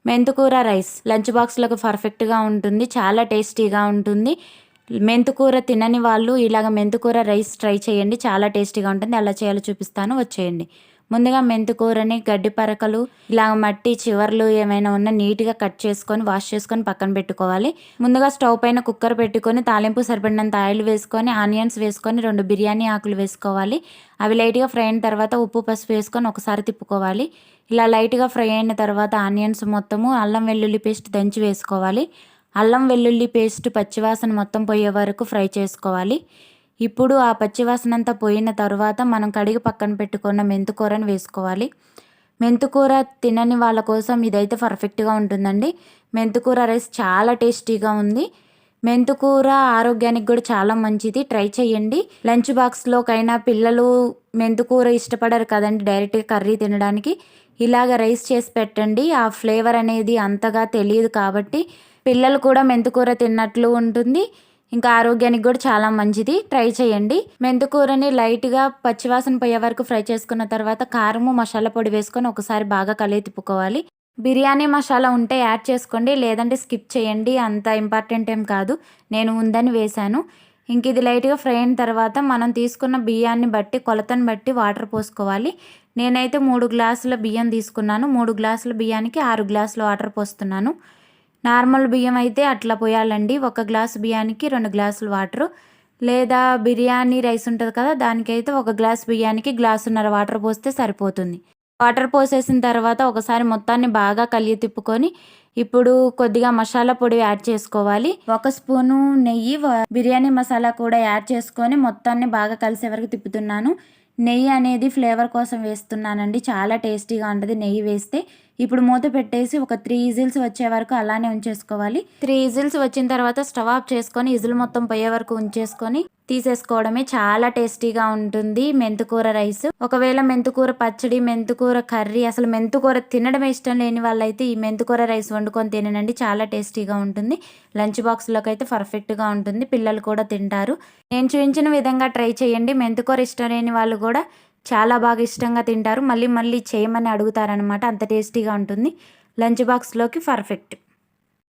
మెంతికూర rice lunch బాక్స్‌లోకి పర్ఫెక్ట్‌గా ఉంటుంది. చాలా టేస్టీగా ఉంటుంది. మెంతికూర తినని వాళ్ళు ఇలాగ మెంతికూర రైస్ ట్రై చేయండి. చాలా టేస్టీగా ఉంటుంది. ఎలా చేయాలో చూపిస్తాను, వచ్చేయండి. ముందుగా మెంతికూరని గడ్డి పరకలు ఇలాగ మట్టి చివర్లు ఏమైనా ఉన్నా నీట్‌గా కట్ చేసుకొని వాష్ చేసుకొని పక్కన పెట్టుకోవాలి. ముందుగా స్టవ్ పైన కుక్కర్ పెట్టుకొని తాలింపు సరిపడినంత ఆయిల్ వేసుకొని ఆనియన్స్ వేసుకొని 2 బిర్యానీ ఆకులు వేసుకోవాలి. అవి లైట్‌గా ఫ్రై అయిన తర్వాత ఉప్పు పసుపు వేసుకొని ఒకసారి తిప్పుకోవాలి. ఇలా లైట్‌గా ఫ్రై అయిన తర్వాత ఆనియన్స్ మొత్తము అల్లం వెల్లుల్లి పేస్ట్ దంచి వేసుకోవాలి. అల్లం వెల్లుల్లి పేస్ట్ పచ్చివాసన మొత్తం పోయే వరకు ఫ్రై చేసుకోవాలి. ఇప్పుడు ఆ పచ్చివాసన అంతా పోయిన తర్వాత మనం కడిగి పక్కన పెట్టుకున్న మెంతికూరని వేసుకోవాలి. మెంతికూర తినని వాళ్ళ కోసం ఇదైతే పర్ఫెక్ట్‌గా ఉంటుందండి. మెంతికూర రైస్ చాలా టేస్టీగా ఉంది. మెంతికూర ఆరోగ్యానికి కూడా చాలా మంచిది. ట్రై చేయండి. లంచ్ బాక్స్‌లోకైనా పిల్లలు మెంతికూర ఇష్టపడరు కదండి డైరెక్ట్‌గా కర్రీ తినడానికి. ఇలాగ రైస్ చేసి పెట్టండి. ఆ ఫ్లేవర్ అనేది అంతగా తెలియదు కాబట్టి పిల్లలు కూడా మెంతికూర తిన్నట్లు ఉంటుంది. ఇంకా ఆరోగ్యానికి కూడా చాలా మంచిది. ట్రై చేయండి. మెంతికూరని లైట్‌గా పచ్చివాసన పోయే వరకు ఫ్రై చేసుకున్న తర్వాత కారము, మసాలా పొడి వేసుకొని ఒకసారి బాగా కలిపి తిప్పుకోవాలి. బిర్యానీ మసాలా ఉంటే యాడ్ చేసుకోండి, లేదంటే స్కిప్ చేయండి. అంత ఇంపార్టెంట్ ఏం కాదు. నేను ఉందని వేశాను. ఇంక ఇది లైట్‌గా ఫ్రై అయిన తర్వాత మనం తీసుకున్న బియ్యాన్ని బట్టి కొలతను బట్టి వాటర్ పోసుకోవాలి. నేనైతే 3 గ్లాసుల బియ్యం తీసుకున్నాను. 3 గ్లాసుల బియ్యానికి 6 గ్లాసుల వాటర్ పోస్తున్నాను. నార్మల్ బియ్యం అయితే అట్లా పోయాలండి. 1 గ్లాసు బియ్యానికి 2 గ్లాసులు వాటరు. లేదా బిర్యానీ రైస్ ఉంటుంది కదా, దానికైతే 1 గ్లాసు బియ్యానికి గ్లాసున్నర వాటర్ పోస్తే సరిపోతుంది. వాటర్ పోసేసిన తర్వాత ఒకసారి మొత్తాన్ని బాగా కలిగి తిప్పుకొని ఇప్పుడు కొద్దిగా మసాలా పొడి యాడ్ చేసుకోవాలి. 1 స్పూను నెయ్యి, బిర్యానీ మసాలా కూడా యాడ్ చేసుకొని మొత్తాన్ని బాగా కలిసే వరకు తిప్పుతున్నాను. నెయ్యి అనేది ఫ్లేవర్ కోసం వేస్తున్నానండి. చాలా టేస్టీగా ఉంటుంది నెయ్యి వేస్తే. ఇప్పుడు మూత పెట్టేసి ఒక 3 విజిల్స్ వచ్చే వరకు అలానే ఉంచేసుకోవాలి. 3 విజిల్స్ వచ్చిన తర్వాత స్టవ్ ఆఫ్ చేసుకొని విజిల్ మొత్తం పోయే వరకు ఉంచేసుకొని తీసేసుకోవడమే. చాలా టేస్టీగా ఉంటుంది మెంతికూర రైస్. ఒకవేళ మెంతికూర పచ్చడి, మెంతికూర కర్రీ, అసలు మెంతికూర తినడమే ఇష్టం లేని వాళ్ళైతే ఈ మెంతికూర రైస్ వండుకొని తినండి. చాలా టేస్టీగా ఉంటుంది. లంచ్ బాక్స్లోకి అయితే పర్ఫెక్ట్గా ఉంటుంది. పిల్లలు కూడా తింటారు. నేను చూపించిన విధంగా ట్రై చేయండి. మెంతికూర ఇష్టం లేని వాళ్ళు కూడా చాలా బాగా ఇష్టంగా తింటారు. మళ్ళీ మళ్ళీ చేయమని అడుగుతారనమాట. అంత టేస్టీగా ఉంటుంది. లంచ్ బాక్స్లోకి పర్ఫెక్ట్.